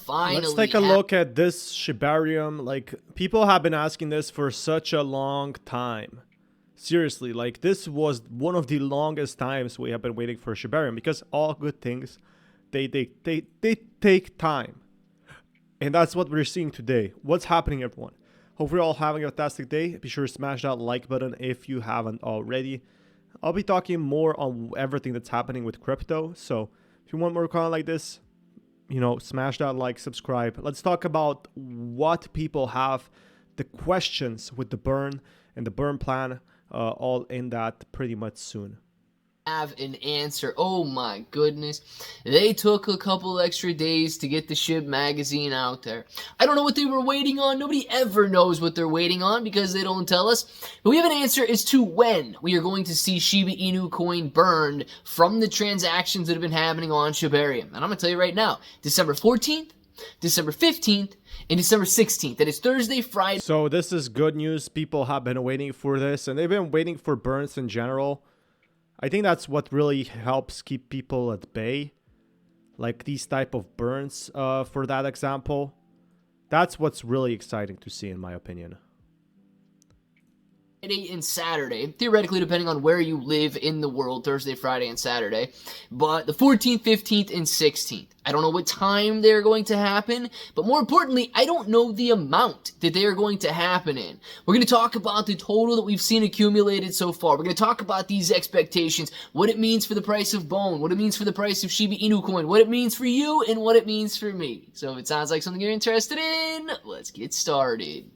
Let's take a look at this Shibarium. Like, people have been asking this for such a long time. Seriously, like, this was one of the longest times we have been waiting for Shibarium, because all good things, they take time. And that's what we're seeing today. What's happening, everyone? Hope you're all having a fantastic day. Be sure to smash that like button if you haven't already. I'll be talking more on everything that's happening with crypto. So if you want more content like this, you know, smash that like, subscribe. Let's talk about what people have, the questions with the burn and the burn plan, all in that pretty much soon. Have an answer. Oh my goodness. They took a couple extra days to get the SHIB magazine out there. I don't know what they were waiting on. Nobody ever knows what they're waiting on because they don't tell us. But we have an answer as to when we are going to see SHIBA INU coin burned from the transactions that have been happening on Shibarium. And I'm going to tell you right now, December 14th, December 15th, and December 16th. That is Thursday, Friday. So this is good news. People have been waiting for this, and they've been waiting for burns in general. I think that's what really helps keep people at bay, like these type of burns, for that example. That's what's really exciting to see, in my opinion. Friday and Saturday, theoretically depending on where you live in the world, Thursday, Friday, and Saturday, but the 14th, 15th, and 16th. I don't know what time they're going to happen, but more importantly, I don't know the amount that they are going to happen in. We're going to talk about the total that we've seen accumulated so far. We're going to talk about these expectations, what it means for the price of Bone, what it means for the price of SHIBA INU coin, what it means for you, and what it means for me. So if it sounds like something you're interested in, let's get started.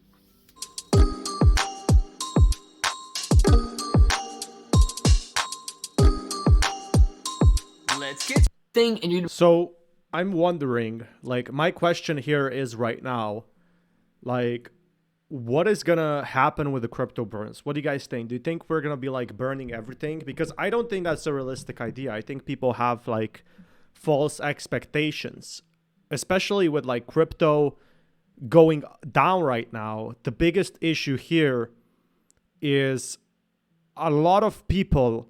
Let's get thing and you. So I'm wondering, like, my question here is right now, like, what is gonna happen with the crypto burns? What do you guys think? Do you think we're gonna be like burning everything? Because I don't think that's a realistic idea. I think people have like false expectations, especially with like crypto going down right now. The biggest issue here is a lot of people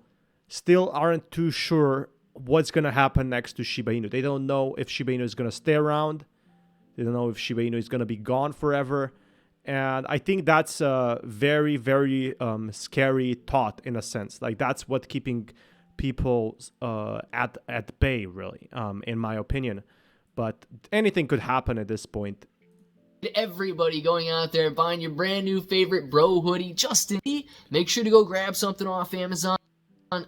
still aren't too sure what's going to happen next to Shiba Inu. They don't know if Shiba Inu is going to stay around. They don't know if Shiba Inu is going to be gone forever. And I think that's a very, very scary thought in a sense. Like, that's what keeping people at bay, really, in my opinion. But anything could happen at this point. Everybody going out there and buying your brand new favorite bro hoodie, Justin. Make sure to go grab something off Amazon.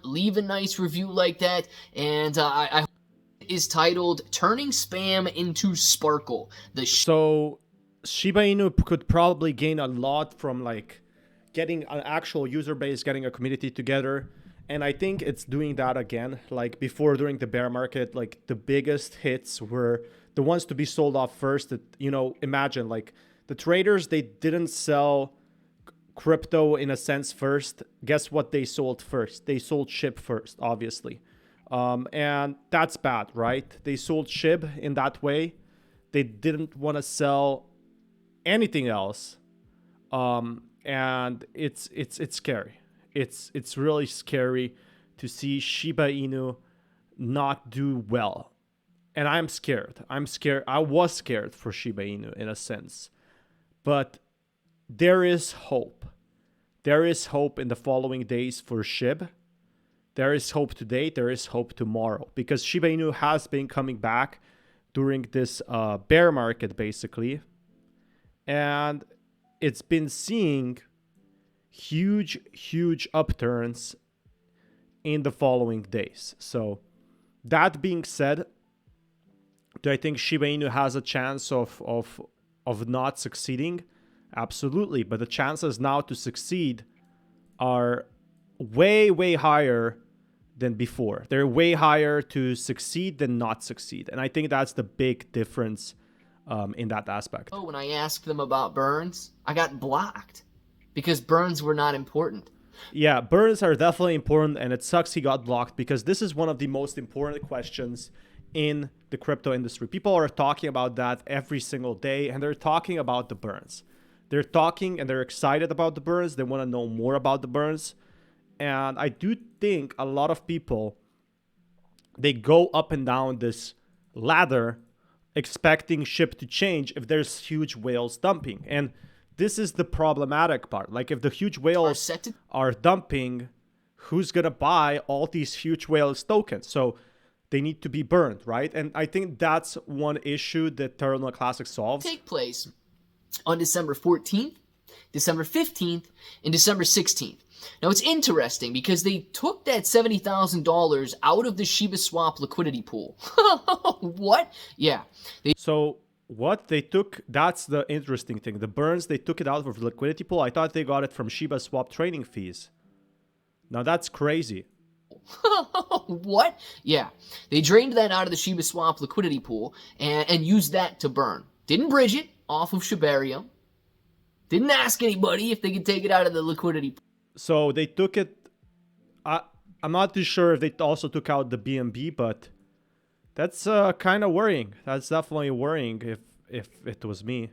Leave a nice review like that, and I hope it is titled "Turning Spam into Sparkle." So Shiba Inu could probably gain a lot from like getting an actual user base, getting a community together, and I think it's doing that again. Like before, during the bear market, like the biggest hits were the ones to be sold off first. That, you know, imagine like the traders, they didn't sell crypto in a sense first. Guess what they sold first? They sold SHIB first, obviously. And that's bad, right? They sold SHIB in that way. They didn't want to sell anything else. And it's scary. It's really scary to see Shiba Inu not do well. And I'm scared. I was scared for Shiba Inu in a sense. But there is hope. There is hope in the following days for SHIB. There is hope today. There is hope tomorrow. Because Shiba Inu has been coming back during this bear market, basically. And it's been seeing huge, huge upturns in the following days. So that being said, do I think Shiba Inu has a chance of not succeeding? Absolutely, but the chances now to succeed are way, way higher than before. They're way higher to succeed than not succeed. And I think that's the big difference in that aspect. When I asked them about burns, I got blocked because burns were not important. Yeah, burns are definitely important, and it sucks he got blocked because this is one of the most important questions in the crypto industry. People are talking about that every single day, and they're talking about the burns. They're talking and they're excited about the burns. They want to know more about the burns. And I do think a lot of people, they go up and down this ladder expecting SHIB to change if there's huge whales dumping. And this is the problematic part. Like, if the huge whales are dumping, who's gonna buy all these huge whales tokens? So they need to be burned, right? And I think that's one issue that Terranor Classic solves. Take place on December 14th, December 15th, and December 16th. Now, it's interesting because they took that $70,000 out of the SHIBA swap liquidity pool. What? Yeah. So what they took, that's the interesting thing. The burns, they took it out of the liquidity pool. I thought they got it from SHIBA swap trading fees. Now that's crazy. What? Yeah. They drained that out of the SHIBA swap liquidity pool and used that to burn. Didn't bridge it off of Shibarium. Didn't ask anybody if they could take it out of the liquidity pool. So they took it. I'm not too sure if they also took out the BNB, but that's kind of worrying. That's definitely worrying if it was me.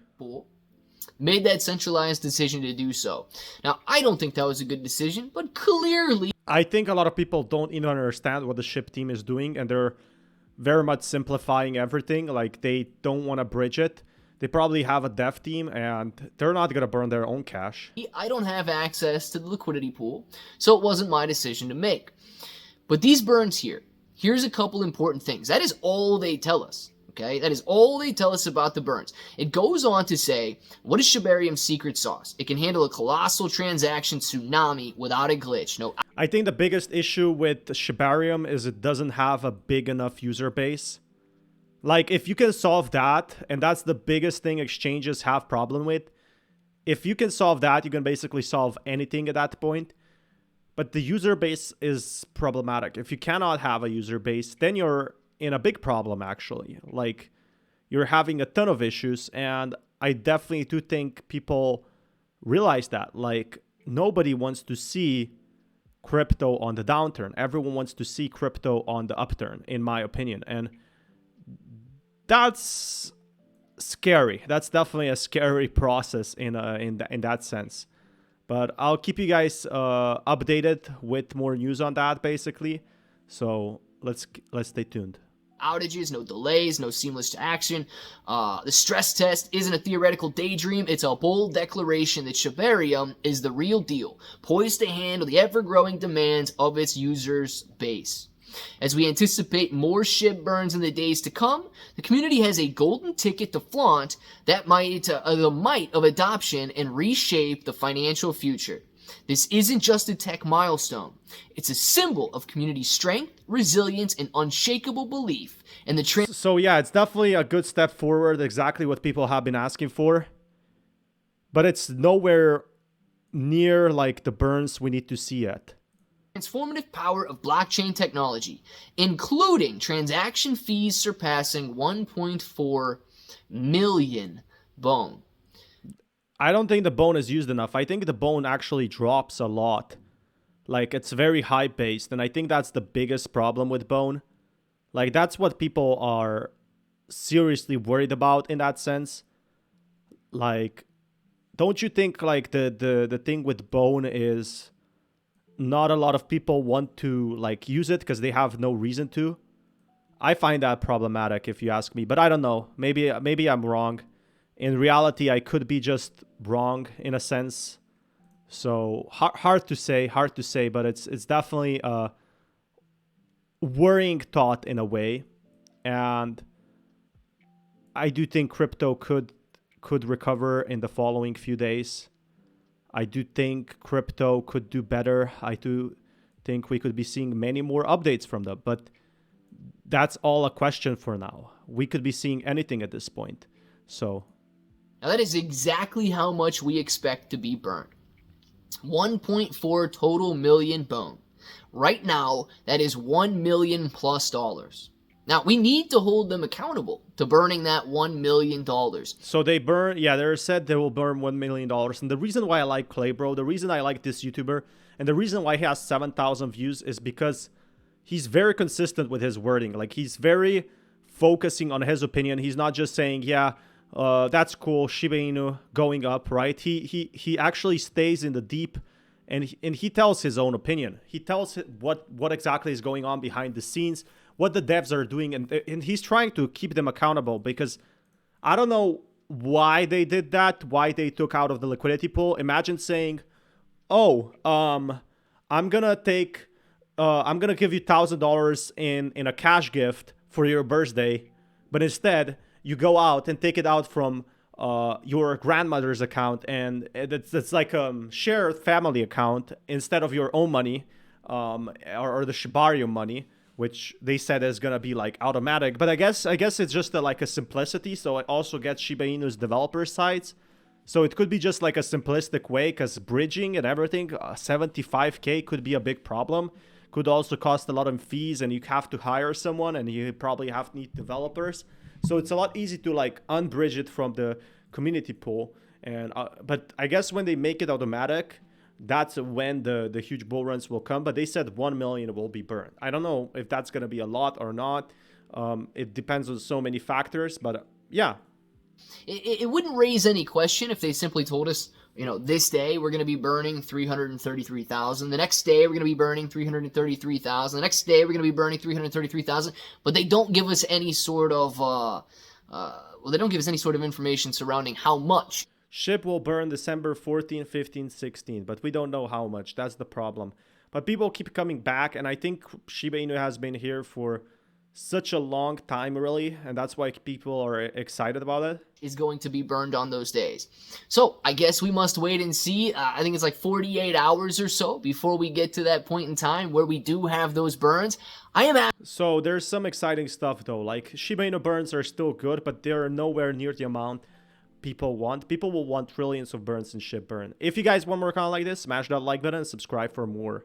Made that centralized decision to do so. Now, I don't think that was a good decision, but clearly... I think a lot of people don't even understand what the SHIB team is doing, and they're very much simplifying everything. Like, they don't want to bridge it. They probably have a dev team, and they're not going to burn their own cash. I don't have access to the liquidity pool, so it wasn't my decision to make. But these burns here, here's a couple important things. That is all they tell us, okay? That is all they tell us about the burns. It goes on to say, what is Shibarium's secret sauce? It can handle a colossal transaction tsunami without a glitch. No, I think the biggest issue with Shibarium is it doesn't have a big enough user base. Like, if you can solve that, and that's the biggest thing exchanges have problem with, if you can solve that, you can basically solve anything at that point. But the user base is problematic. If you cannot have a user base, then you're in a big problem, actually. Like, you're having a ton of issues, and I definitely do think people realize that. Like, nobody wants to see crypto on the downturn. Everyone wants to see crypto on the upturn, in my opinion. And that's scary. That's definitely a scary process in that sense. But I'll keep you guys updated with more news on that, basically. So let's stay tuned. Outages, no delays, no seamless action. The stress test isn't a theoretical daydream. It's a bold declaration that Shibarium is the real deal, poised to handle the ever-growing demands of its users' base. As we anticipate more SHIB burns in the days to come, the community has a golden ticket to flaunt that the might of adoption and reshape the financial future. This isn't just a tech milestone. It's a symbol of community strength, resilience, and unshakable belief in the So yeah, it's definitely a good step forward, exactly what people have been asking for. But it's nowhere near like the burns we need to see yet. Transformative power of blockchain technology, including transaction fees surpassing 1.4 million bone. I don't think the bone is used enough. I think the bone actually drops a lot. Like, it's very high based, and I think that's the biggest problem with bone. Like, that's what people are seriously worried about in that sense. Like, don't you think like the thing with bone is not a lot of people want to like use it because they have no reason to? I find that problematic, if you ask me, but I don't know. Maybe I'm wrong. In reality, I could be just wrong in a sense. So hard to say, but it's definitely a worrying thought in a way. And I do think crypto could recover in the following few days. I do think crypto could do better. I do think we could be seeing many more updates from them, but that's all a question for now. We could be seeing anything at this point. So now that is exactly how much we expect to be burned. 1.4 total million bone. Right now, that is $1 million plus. Now, we need to hold them accountable to burning that $1 million. So they burn, yeah, they said they will burn $1 million. And the reason why I like Claybro, the reason I like this YouTuber, and the reason why he has 7,000 views is because he's very consistent with his wording. Like, he's very focusing on his opinion. He's not just saying, yeah, that's cool, Shiba Inu going up, right? He actually stays in the deep, and he tells his own opinion. He tells what exactly is going on behind the scenes, what the devs are doing, and he's trying to keep them accountable, because I don't know why they did that, why they took out of the liquidity pool. Imagine saying, oh, I'm gonna take I'm gonna give you $1,000 in a cash gift for your birthday, but instead you go out and take it out from your grandmother's account, and it's like a shared family account instead of your own money, or the Shibarium money, which they said is gonna be like automatic. But I guess it's just like a simplicity, so it also gets Shiba Inu's developer sites. So it could be just like a simplistic way, because bridging and everything, 75k could be a big problem. Could also cost a lot of fees, and you have to hire someone, and you probably have to need developers. So it's a lot easy to like unbridge it from the community pool. And but I guess when they make it automatic, that's when the huge bull runs will come. But they said 1 million will be burned. I don't know if that's gonna be a lot or not. It depends on so many factors, but yeah. It wouldn't raise any question if they simply told us, this day we're going to be burning 333,000. The next day we're going to be burning 333,000. The next day we're going to be burning 333,000. But they don't give us any sort of, they don't give us any sort of information surrounding how much. SHIB will burn December 14, 15, 16, but we don't know how much. That's the problem. But people keep coming back, and I think Shiba Inu has been here for such a long time, really, and that's why people are excited about it. Is going to be burned on those days. So I guess we must wait and see. I think it's like 48 hours or so before we get to that point in time where we do have those burns. So there's some exciting stuff though, like Shiba Inu burns are still good, but they're nowhere near the amount people want. People will want trillions of burns in SHIB burn. If you guys want more content like this, smash that like button and subscribe for more.